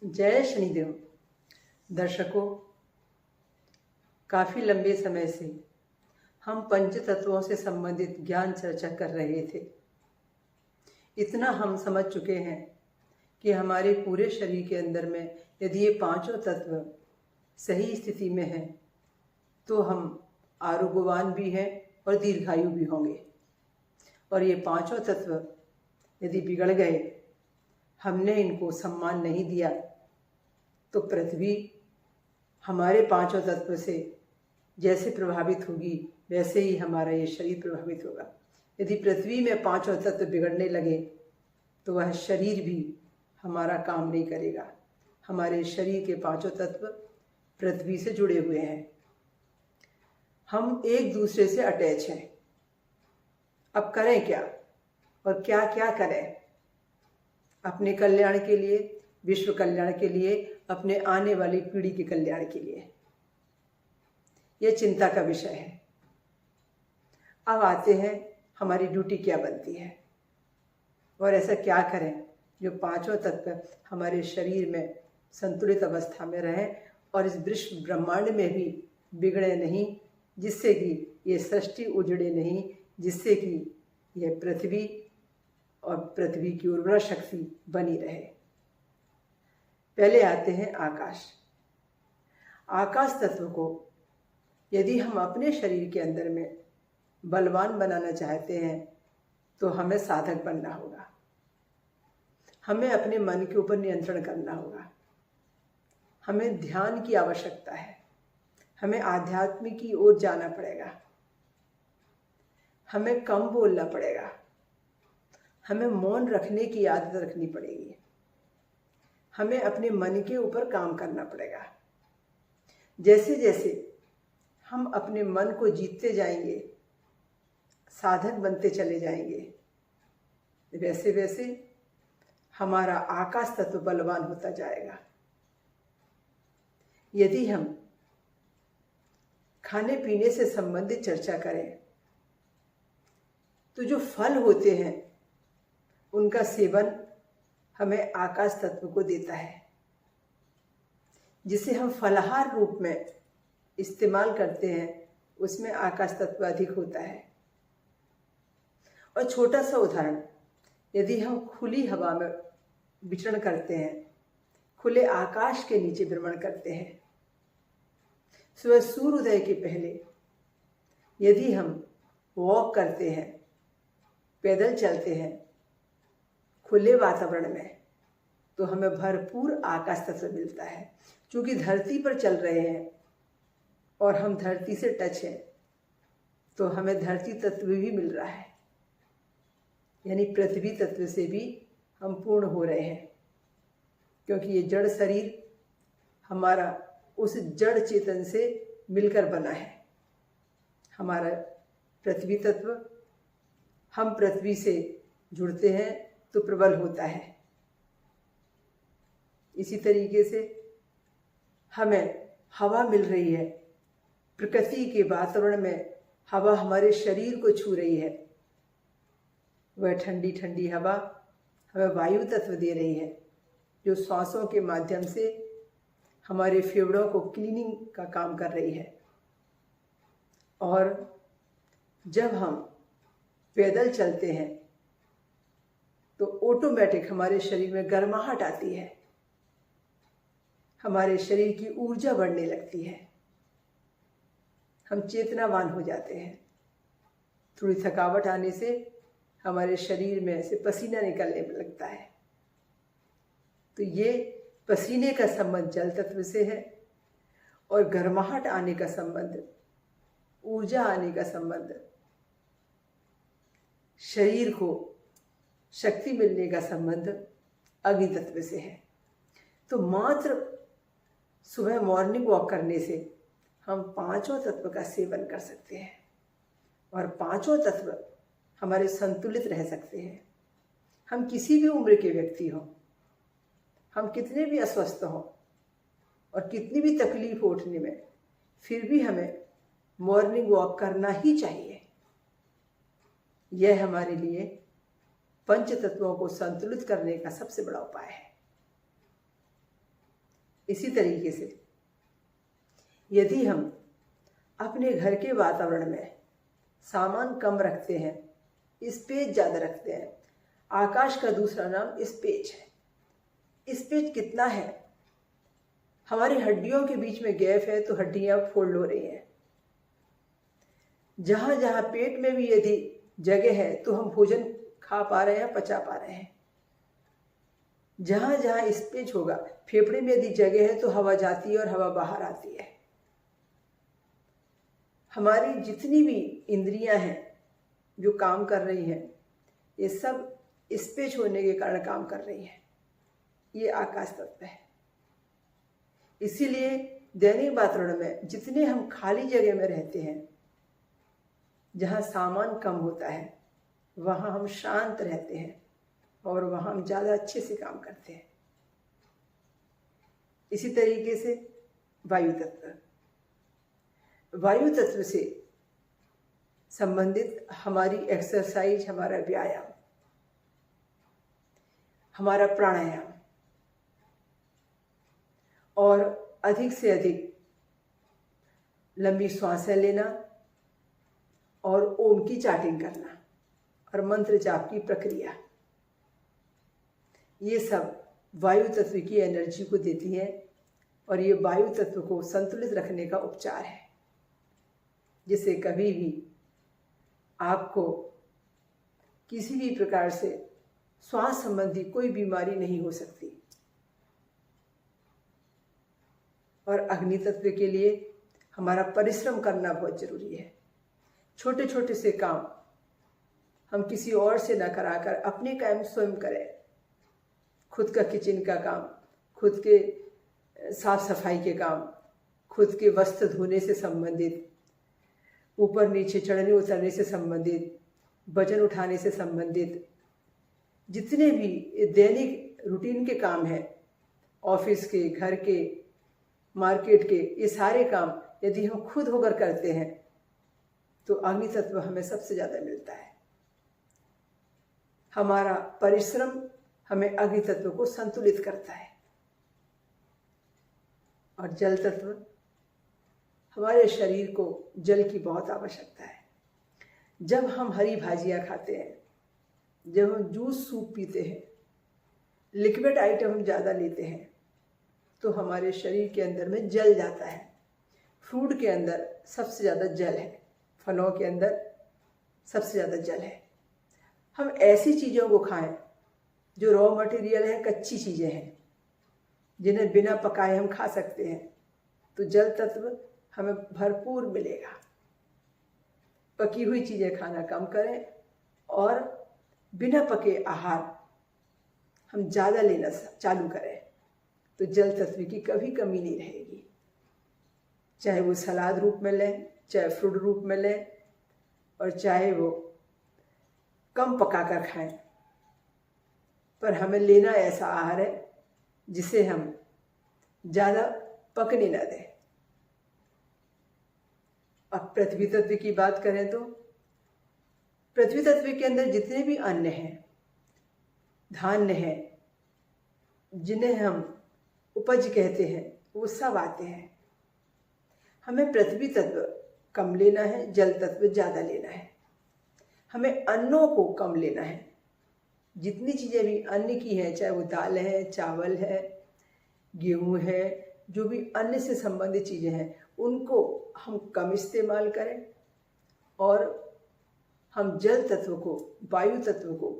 जय शनिदेव। दर्शकों, काफ़ी लंबे समय से हम पंच तत्वों से संबंधित ज्ञान चर्चा कर रहे थे। इतना हम समझ चुके हैं कि हमारे पूरे शरीर के अंदर में यदि ये पांचों तत्व सही स्थिति में हैं तो हम आरोग्यवान भी हैं और दीर्घायु भी होंगे। और ये पांचों तत्व यदि बिगड़ गए, हमने इनको सम्मान नहीं दिया, तो पृथ्वी हमारे पांचों तत्व से जैसे प्रभावित होगी वैसे ही हमारा ये शरीर प्रभावित होगा। यदि पृथ्वी में पांचों तत्व बिगड़ने लगे तो वह शरीर भी हमारा काम नहीं करेगा। हमारे शरीर के पांचों तत्व पृथ्वी से जुड़े हुए हैं। हम एक दूसरे से अटैच हैं। अब करें क्या और क्या क्या करें अपने कल्याण के लिए, विश्व कल्याण के लिए, अपने आने वाली पीढ़ी के कल्याण के लिए? यह चिंता का विषय है। अब आते हैं हमारी ड्यूटी क्या बनती है और ऐसा क्या करें जो पांचों तत्व हमारे शरीर में संतुलित अवस्था में रहें और इस विश्व ब्रह्मांड में भी बिगड़े नहीं, जिससे कि ये सृष्टि उजड़े नहीं, जिससे कि यह पृथ्वी और पृथ्वी की उर्वरा शक्ति बनी रहे। पहले आते हैं आकाश। आकाश तत्व को यदि हम अपने शरीर के अंदर में बलवान बनाना चाहते हैं तो हमें साधक बनना होगा। हमें अपने मन के ऊपर नियंत्रण करना होगा। हमें ध्यान की आवश्यकता है। हमें आध्यात्म की ओर जाना पड़ेगा। हमें कम बोलना पड़ेगा। हमें मौन रखने की आदत रखनी पड़ेगी। हमें अपने मन के ऊपर काम करना पड़ेगा। जैसे जैसे हम अपने मन को जीतते जाएंगे, साधक बनते चले जाएंगे, वैसे वैसे हमारा आकाश तत्व बलवान होता जाएगा। यदि हम खाने पीने से संबंधित चर्चा करें तो जो फल होते हैं उनका सेवन हमें आकाश तत्व को देता है, जिसे हम फलाहार रूप में इस्तेमाल करते हैं, उसमें आकाश तत्व अधिक होता है। और छोटा सा उदाहरण, यदि हम खुली हवा में विचरण करते हैं, खुले आकाश के नीचे भ्रमण करते हैं, सुबह सूर्योदय के पहले यदि हम वॉक करते हैं, पैदल चलते हैं खुले वातावरण में, तो हमें भरपूर आकाश तत्व मिलता है। क्योंकि धरती पर चल रहे हैं और हम धरती से टच हैं, तो हमें धरती तत्व भी मिल रहा है, यानी पृथ्वी तत्व से भी हम पूर्ण हो रहे हैं। क्योंकि ये जड़ शरीर हमारा उस जड़ चेतन से मिलकर बना है। हमारा पृथ्वी तत्व, हम पृथ्वी से जुड़ते हैं तो प्रबल होता है। इसी तरीके से हमें हवा मिल रही है, प्रकृति के वातावरण में हवा हमारे शरीर को छू रही है। वह ठंडी ठंडी हवा हमें वायु तत्व दे रही है, जो श्वासों के माध्यम से हमारे फेफड़ों को क्लीनिंग का काम कर रही है। और जब हम पैदल चलते हैं तो ऑटोमेटिक हमारे शरीर में गर्माहट आती है, हमारे शरीर की ऊर्जा बढ़ने लगती है, हम चेतनावान हो जाते हैं। थोड़ी थकावट आने से हमारे शरीर में से पसीना निकलने लगता है। तो ये पसीने का संबंध जल तत्व से है और गर्माहट आने का संबंध, ऊर्जा आने का संबंध, शरीर को शक्ति मिलने का संबंध अग्नि तत्व से है। तो मात्र सुबह मॉर्निंग वॉक करने से हम पांचों तत्व का सेवन कर सकते हैं और पांचों तत्व हमारे संतुलित रह सकते हैं। हम किसी भी उम्र के व्यक्ति हों, हम कितने भी अस्वस्थ हों और कितनी भी तकलीफ उठने में, फिर भी हमें मॉर्निंग वॉक करना ही चाहिए। यह हमारे लिए पंच तत्वों को संतुलित करने का सबसे बड़ा उपाय है। इसी तरीके से यदि हम अपने घर के वातावरण में सामान कम रखते हैं, स्पेस ज़्यादा रखते हैं, आकाश का दूसरा नाम स्पेस है। स्पेस कितना है? हमारी हड्डियों के बीच में गैप है तो हड्डियां फोल्ड हो रही हैं। जहाँ जहाँ पेट में भी यदि जगह है तो हम भोजन खा पा रहे हैं, पचा पा रहे हैं। जहाँ जहाँ स्पेस होगा, फेफड़े में यदि जगह है तो हवा जाती है और हवा बाहर आती है। हमारी जितनी भी इंद्रियां हैं जो काम कर रही हैं, ये सब स्पेस होने के कारण काम कर रही हैं। ये आकाश तत्व है। इसीलिए दैनिक वातावरण में जितने हम खाली जगह में रहते हैं, जहाँ सामान कम होता है, वहाँ हम शांत रहते हैं और वहाँ हम ज़्यादा अच्छे से काम करते हैं। इसी तरीके से वायु तत्व, वायु तत्व से संबंधित हमारी एक्सरसाइज, हमारा व्यायाम, हमारा प्राणायाम और अधिक से अधिक लंबी सांसें लेना और ओम की चाटिंग करना और मंत्र जाप की प्रक्रिया, ये सब वायु तत्व की एनर्जी को देती है और ये वायु तत्व को संतुलित रखने का उपचार है, जिससे कभी भी आपको किसी भी प्रकार से श्वास संबंधी कोई बीमारी नहीं हो सकती। और अग्नि तत्व के लिए हमारा परिश्रम करना बहुत जरूरी है। छोटे छोटे से काम हम किसी और से न कराकर अपने काम स्वयं करें। खुद का किचन का काम, खुद के साफ सफाई के काम, खुद के वस्त्र धोने से संबंधित, ऊपर नीचे चढ़ने उतरने से संबंधित, वजन उठाने से संबंधित जितने भी दैनिक रूटीन के काम हैं, ऑफिस के, घर के, मार्केट के, ये सारे काम यदि हम खुद होकर करते हैं तो अग्नि तत्व हमें सबसे ज़्यादा मिलता है। हमारा परिश्रम हमें अग्नि तत्व को संतुलित करता है। और जल तत्व, हमारे शरीर को जल की बहुत आवश्यकता है। जब हम हरी भाजियाँ खाते हैं, जब हम जूस सूप पीते हैं, लिक्विड आइटम हम ज़्यादा लेते हैं तो हमारे शरीर के अंदर में जल जाता है। फ्रूट के अंदर सबसे ज़्यादा जल है, फलों के अंदर सबसे ज़्यादा जल है। हम ऐसी चीज़ों को खाएं जो रॉ मटेरियल है, कच्ची चीज़ें हैं, जिन्हें बिना पकाए हम खा सकते हैं, तो जल तत्व हमें भरपूर मिलेगा। पकी हुई चीज़ें खाना कम करें और बिना पके आहार हम ज़्यादा लेना चालू करें तो जल तत्व की कभी कमी नहीं रहेगी। चाहे वो सलाद रूप में लें, चाहे फ्रूट रूप में लें, और चाहे वो कम पकाकर खाएं, पर हमें लेना ऐसा आहार है जिसे हम ज़्यादा पकने न दें। अब पृथ्वी तत्व की बात करें तो पृथ्वी तत्व के अंदर जितने भी अन्न हैं, धान्य हैं, जिन्हें हम उपज कहते हैं, वो सब आते हैं। हमें पृथ्वी तत्व कम लेना है, जल तत्व ज़्यादा लेना है। हमें अन्नों को कम लेना है। जितनी चीज़ें भी अन्न की हैं, चाहे वो दाल है, चावल है, गेहूँ है, जो भी अन्न से संबंधित चीज़ें हैं, उनको हम कम इस्तेमाल करें और हम जल तत्व को, वायु तत्व को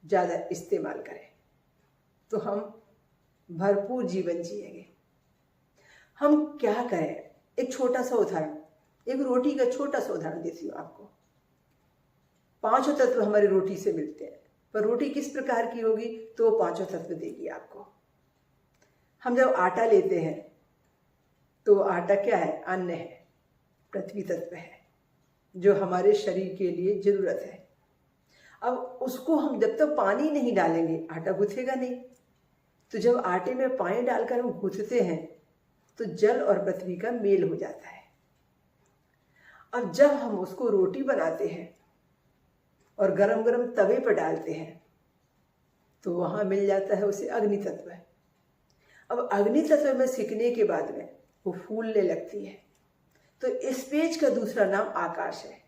ज़्यादा इस्तेमाल करें, तो हम भरपूर जीवन जिएंगे। हम क्या करें? एक छोटा सा उदाहरण, एक रोटी का छोटा सा उदाहरण देती हूँ आपको। 5 तत्व हमारी रोटी से मिलते हैं, पर रोटी किस प्रकार की होगी तो वो 5 तत्व देगी आपको। हम जब आटा लेते हैं तो आटा क्या है? अन्न है, पृथ्वी तत्व है, जो हमारे शरीर के लिए जरूरत है। अब उसको हम जब तक पानी नहीं डालेंगे, आटा गूंथेगा नहीं। तो जब आटे में पानी डालकर हम गूंथते हैं तो जल और पृथ्वी का मेल हो जाता है। अब जब हम उसको रोटी बनाते हैं और गरम गरम तवे पर डालते हैं तो वहाँ मिल जाता है उसे अग्नि तत्व है। अब अग्नि तत्व में सिकने के बाद में वो फूलने लगती है। तो इस पेज का दूसरा नाम आकाश है।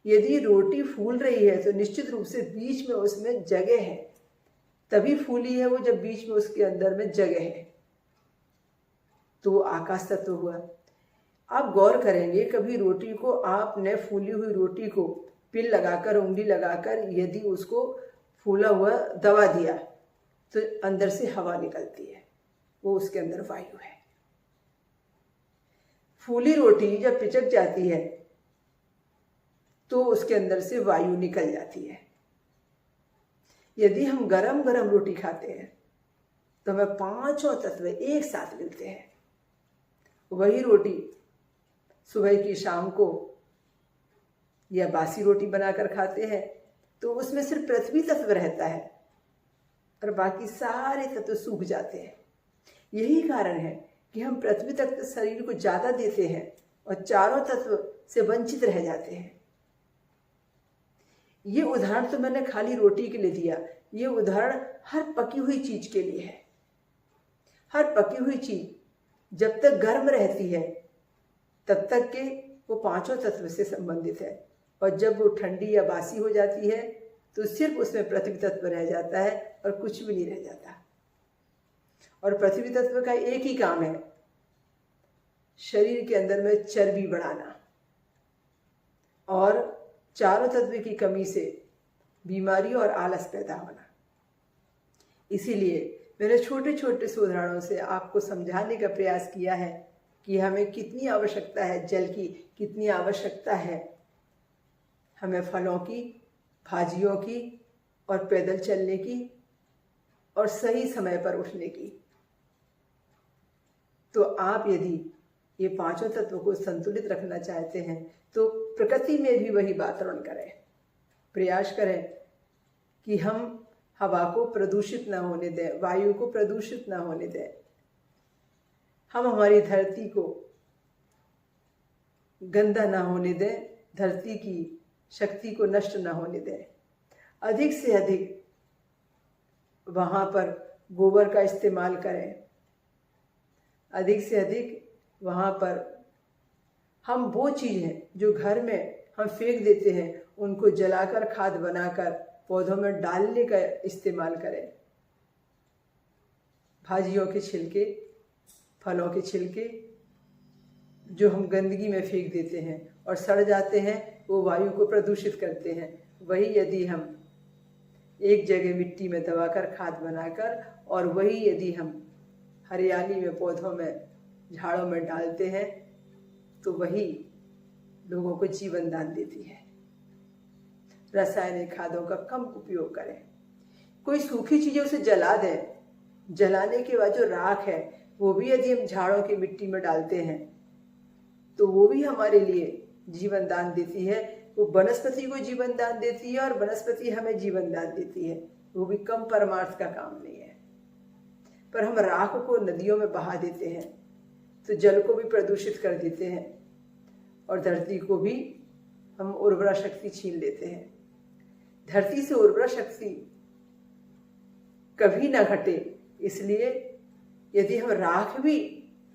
यदि रोटी फूल रही है तो निश्चित रूप से बीच में उसमें जगह है, तभी फूली है वो जब बीच में उसके अंदर में जगह है, तो वो आकाश तत्व हुआ। आप गौर करेंगे, कभी रोटी को आपने फूली हुई रोटी को पिन लगाकर, उंगली लगाकर यदि उसको फूला हुआ दबा दिया तो अंदर से हवा निकलती है, वो उसके अंदर वायु है। फूली रोटी जब पिचक जाती है तो उसके अंदर से वायु निकल जाती है। यदि हम गरम गरम रोटी खाते हैं तो हमें पांचों तत्व एक साथ मिलते हैं। वही रोटी सुबह की शाम को या बासी रोटी बनाकर खाते हैं तो उसमें सिर्फ पृथ्वी तत्व रहता है और बाकी सारे तत्व सूख जाते हैं। यही कारण है कि हम पृथ्वी तत्व शरीर को ज्यादा देते हैं और चारों तत्व से वंचित रह जाते हैं। ये उदाहरण तो मैंने खाली रोटी के लिए दिया, ये उदाहरण हर पकी हुई चीज के लिए है। हर पकी हुई चीज जब तक गर्म रहती है तब तक के वो पांचों तत्व से संबंधित है, और जब वो ठंडी या बासी हो जाती है तो सिर्फ उसमें पृथ्वी तत्व रह जाता है और कुछ भी नहीं रह जाता। और पृथ्वी तत्व का एक ही काम है, शरीर के अंदर में चर्बी बढ़ाना, और चारों तत्व की कमी से बीमारी और आलस पैदा होना। इसीलिए मैंने छोटे छोटे से उदाहरणों से आपको समझाने का प्रयास किया है कि हमें कितनी आवश्यकता है जल की, कितनी आवश्यकता है हमें फलों की, भाजियों की और पैदल चलने की और सही समय पर उठने की। तो आप यदि ये पांचों तत्वों को संतुलित रखना चाहते हैं तो प्रकृति में भी वही वातावरण करें। प्रयास करें कि हम हवा को प्रदूषित ना होने दें, वायु को प्रदूषित ना होने दें। हम हमारी धरती को गंदा ना होने दें, धरती की शक्ति को नष्ट ना होने दें। अधिक से अधिक वहाँ पर गोबर का इस्तेमाल करें। अधिक से अधिक वहाँ पर हम वो चीज़ें जो घर में हम फेंक देते हैं उनको जलाकर खाद बनाकर पौधों में डालने का इस्तेमाल करें। भाजियों के छिलके, फलों के छिलके जो हम गंदगी में फेंक देते हैं और सड़ जाते हैं, वो वायु को प्रदूषित करते हैं। वही यदि हम एक जगह मिट्टी में दबाकर खाद बनाकर और वही यदि हम हरियाली में, पौधों में, झाड़ों में डालते हैं तो वही लोगों को जीवन दान देती है। रासायनिक खादों का कम उपयोग करें। कोई सूखी चीजें उसे जला दें, जलाने के बाद जो राख है वो भी यदि हम झाड़ों की मिट्टी में डालते हैं तो वो भी हमारे लिए जीवन दान देती है। वो वनस्पति को जीवन दान देती है और वनस्पति हमें जीवन दान देती है। वो भी कम परमार्थ का काम नहीं है। पर हम राख को नदियों में बहा देते हैं तो जल को भी प्रदूषित कर देते हैं और धरती को भी हम उर्वरा शक्ति छीन लेते हैं। धरती से उर्वरा शक्ति कभी ना घटे, इसलिए यदि हम राख भी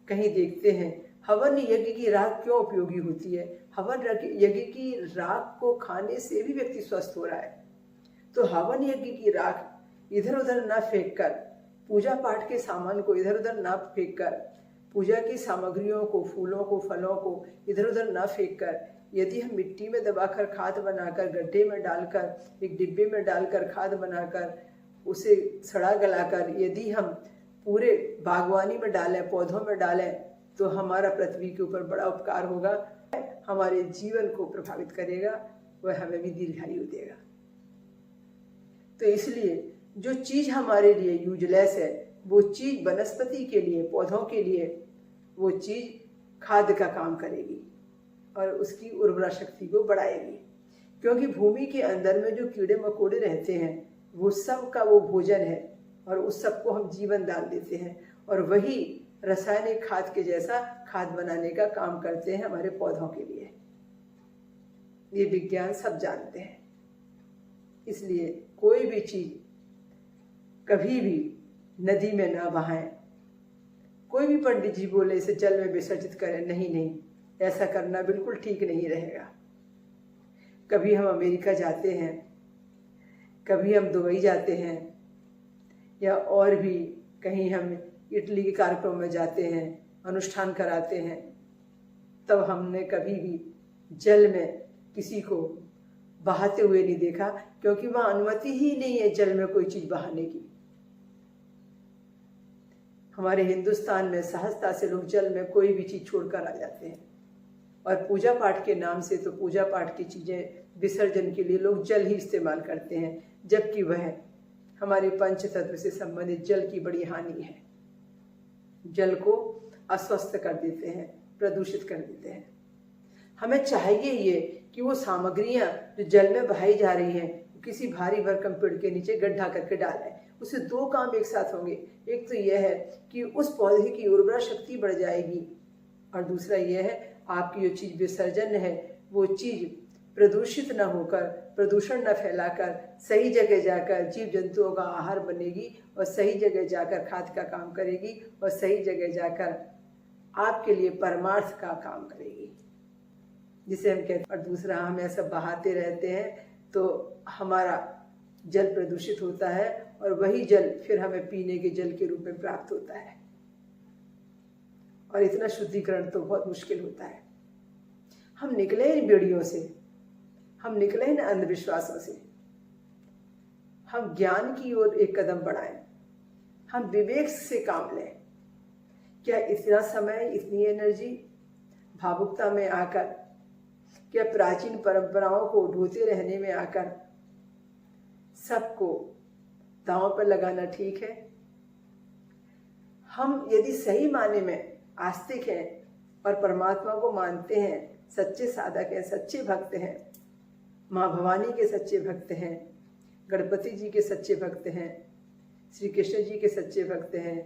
कहीं देखते हैं, हवन यज्ञ की राख क्यों उपयोगी होती है? हवन यज्ञ की राख को खाने से भी व्यक्ति स्वस्थ हो रहा है। तो हवन यज्ञ की राख इधर उधर ना फेंक कर, पूजा पाठ के सामान को इधर उधर ना फेंक कर, पूजा की सामग्रियों को, फूलों को, फलों को इधर उधर ना फेंक कर, यदि हम मिट्टी में दबाकर खाद बनाकर, गड्ढे में डालकर, एक डिब्बे में डालकर खाद बनाकर, उसे सड़ा गलाकर यदि हम पूरे बागवानी में डालें, पौधों में डालें, तो हमारा पृथ्वी के ऊपर बड़ा उपकार होगा, हमारे जीवन को प्रभावित करेगा, वह हमें भी दीर्घायु देगा। तो इसलिए जो चीज हमारे लिए यूजलेस है वो चीज वनस्पति के लिए, पौधों के लिए वो चीज खाद का काम करेगी और उसकी उर्वरा शक्ति को बढ़ाएगी। क्योंकि भूमि के अंदर में जो कीड़े मकोड़े रहते हैं वो सब का वो भोजन है और उस सब को हम जीवन दान देते हैं और वही रासायनिक खाद के जैसा खाद बनाने का काम करते हैं हमारे पौधों के लिए। ये विज्ञान सब जानते हैं। इसलिए कोई भी चीज कभी भी नदी में ना बहाएं, कोई भी पंडित जी बोले इसे जल में विसर्जित करें, नहीं नहीं, ऐसा करना बिल्कुल ठीक नहीं रहेगा। कभी हम अमेरिका जाते हैं, कभी हम दुबई जाते हैं, या और भी कहीं हम इटली के कार्यक्रम में जाते हैं, अनुष्ठान कराते हैं, तब हमने कभी भी जल में किसी को बहाते हुए नहीं देखा, क्योंकि वहाँ अनुमति ही नहीं है जल में कोई चीज बहाने की। हमारे हिंदुस्तान में सहजता से लोग जल में कोई भी चीज छोड़कर आ जाते हैं, और पूजा पाठ के नाम से तो पूजा पाठ की चीजें विसर्जन के लिए लोग जल ही इस्तेमाल करते हैं, जबकि वह हमारे पंच तत्व से संबंधित जल की बड़ी हानि है। जल को अस्वस्थ कर देते हैं, प्रदूषित कर देते हैं। हमें चाहिए ये कि वो सामग्रियां जो जल में बहाई जा रही हैं, किसी भारी भरकम पेड़ के नीचे गड्ढा करके डालें। उससे दो काम एक साथ होंगे। एक तो यह है कि उस पौधे की उर्वरा शक्ति बढ़ जाएगी, और दूसरा यह है आपकी जो चीज विसर्जन है वो चीज प्रदूषित न होकर, प्रदूषण न फैलाकर सही जगह जाकर जीव जंतुओं का आहार बनेगी, और सही जगह जाकर खाद का काम करेगी, और सही जगह जाकर आपके लिए परमार्थ का काम करेगी, जिसे हम कहते हैं। और दूसरा, हम ऐसा बहाते रहते हैं तो हमारा जल प्रदूषित होता है, और वही जल फिर हमें पीने के जल के रूप में प्राप्त होता है, और इतना शुद्धिकरण तो बहुत मुश्किल होता है। हम निकले इन बेड़ियों से, हम निकले इन अंधविश्वासों से, हम ज्ञान की ओर एक कदम बढ़ाएं, हम विवेक से काम लें। क्या इतना समय, इतनी एनर्जी भावुकता में आकर, क्या प्राचीन परंपराओं को ढोते रहने में आकर सबको दांव पर लगाना ठीक है? हम यदि सही माने में आस्तिक हैं और परमात्मा को मानते हैं, सच्चे साधक हैं, सच्चे भक्त हैं, माँ भवानी के सच्चे भक्त हैं, गणपति जी के सच्चे भक्त हैं, श्री कृष्ण जी के सच्चे भक्त हैं,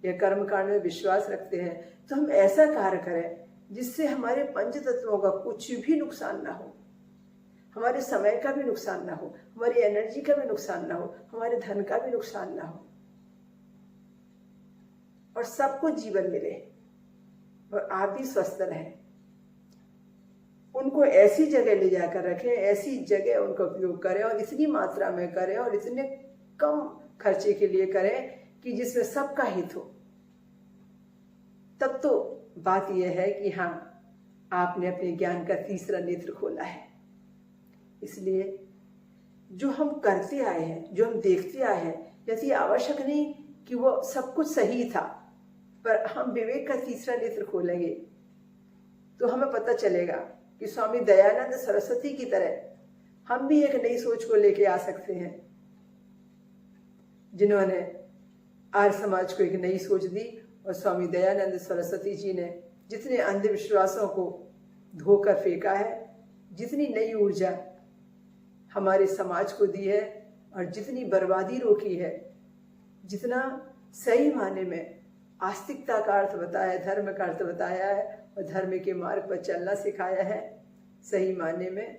या कर्मकांड में विश्वास रखते हैं, तो हम ऐसा कार्य करें जिससे हमारे पंच तत्वों का कुछ भी नुकसान ना हो, हमारे समय का भी नुकसान ना हो, हमारी एनर्जी का भी नुकसान ना हो, हमारे धन का भी नुकसान ना हो, और सबको जीवन मिले, और आप भी स्वस्थ रहें। उनको ऐसी जगह ले जाकर रखें, ऐसी जगह उनका उपयोग करें, और इतनी मात्रा में करें, और इतने कम खर्चे के लिए करें कि जिसमें सबका हित हो। तब तो बात यह है कि हाँ, आपने अपने ज्ञान का तीसरा नेत्र खोला है। इसलिए जो हम करते आए हैं, जो हम देखते आए हैं, यदि आवश्यक नहीं कि वो सब कुछ सही था, पर हम विवेक का तीसरा नेत्र खोलेंगे तो हमें पता चलेगा कि स्वामी दयानंद सरस्वती की तरह हम भी एक नई सोच को लेके आ सकते हैं, जिन्होंने आर्य समाज को एक नई सोच दी। और स्वामी दयानंद सरस्वती जी ने जितने अंधविश्वासों को धोकर फेंका है, जितनी नई ऊर्जा हमारे समाज को दी है, और जितनी बर्बादी रोकी है, जितना सही माने में आस्तिकता का अर्थ बताया, धर्म का अर्थ बताया है, और धर्म के मार्ग पर चलना सिखाया है, सही माने में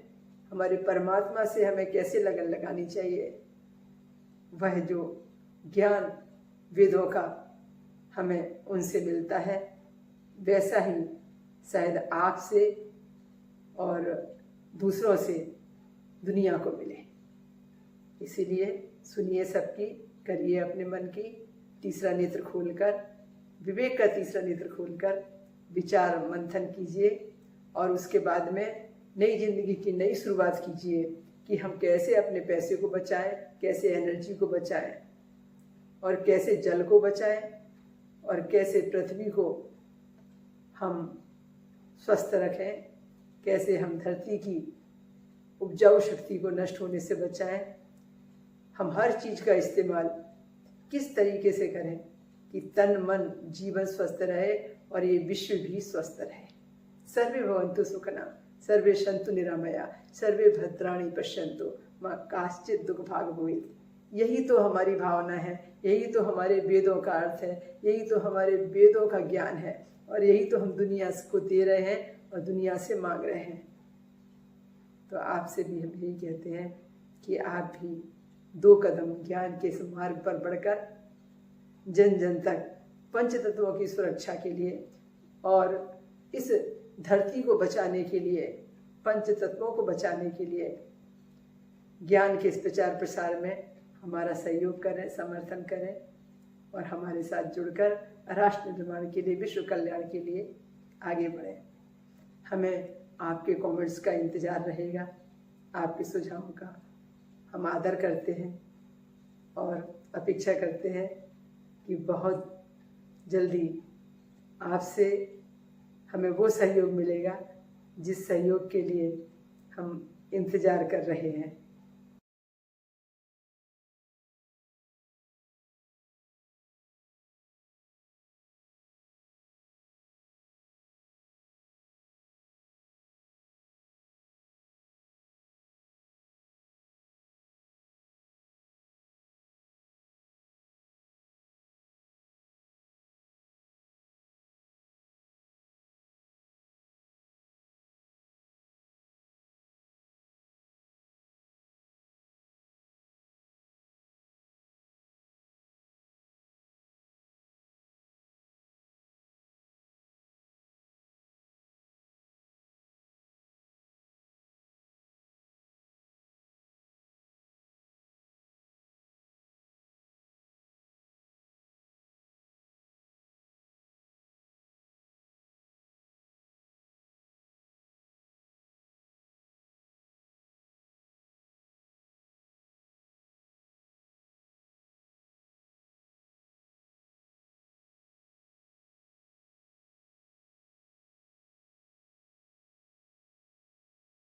हमारे परमात्मा से हमें कैसे लगन लगानी चाहिए, वह जो ज्ञान वेदों का हमें उनसे मिलता है, वैसा ही शायद आपसे और दूसरों से दुनिया को मिले। इसीलिए सुनिए सबकी, करिए अपने मन की तीसरा नेत्र खोलकर, विवेक का तीसरा नेत्र खोलकर विचार मंथन कीजिए, और उसके बाद में नई जिंदगी की नई शुरुआत कीजिए कि हम कैसे अपने पैसे को बचाएं, कैसे एनर्जी को बचाएं, और कैसे जल को बचाएं, और कैसे पृथ्वी को हम स्वस्थ रखें, कैसे हम धरती की उपजाऊ शक्ति को नष्ट होने से बचाएं। हम हर चीज का इस्तेमाल किस तरीके से करें कि तन मन जीवन स्वस्थ रहे और ये विश्व भी स्वस्थ रहे। सर्वे भवन्तु सुखिनः, सर्वे सन्तु निरामया, सर्वे भद्राणि पश्यन्तु मा काश्चित् दुःखभाग् भवेत्। यही तो हमारी भावना है, यही तो हमारे वेदों का अर्थ है, यही तो हमारे वेदों का ज्ञान है, और यही तो हम दुनिया को दे रहे हैं और दुनिया से मांग रहे हैं। तो आपसे भी हम यही कहते हैं कि आप भी 2 कदम ज्ञान के इस मार्ग पर बढ़कर जन जन तक पंच तत्वों की सुरक्षा के लिए और इस धरती को बचाने के लिए, पंच तत्वों को बचाने के लिए ज्ञान के इस प्रचार प्रसार में हमारा सहयोग करें, समर्थन करें और हमारे साथ जुड़कर राष्ट्र निर्माण के लिए, विश्व कल्याण के लिए आगे बढ़ें। हमें आपके कमेंट्स का इंतज़ार रहेगा, आपके सुझावों का हम आदर करते हैं और अपेक्षा करते हैं कि बहुत जल्दी आपसे हमें वो सहयोग मिलेगा जिस सहयोग के लिए हम इंतज़ार कर रहे हैं।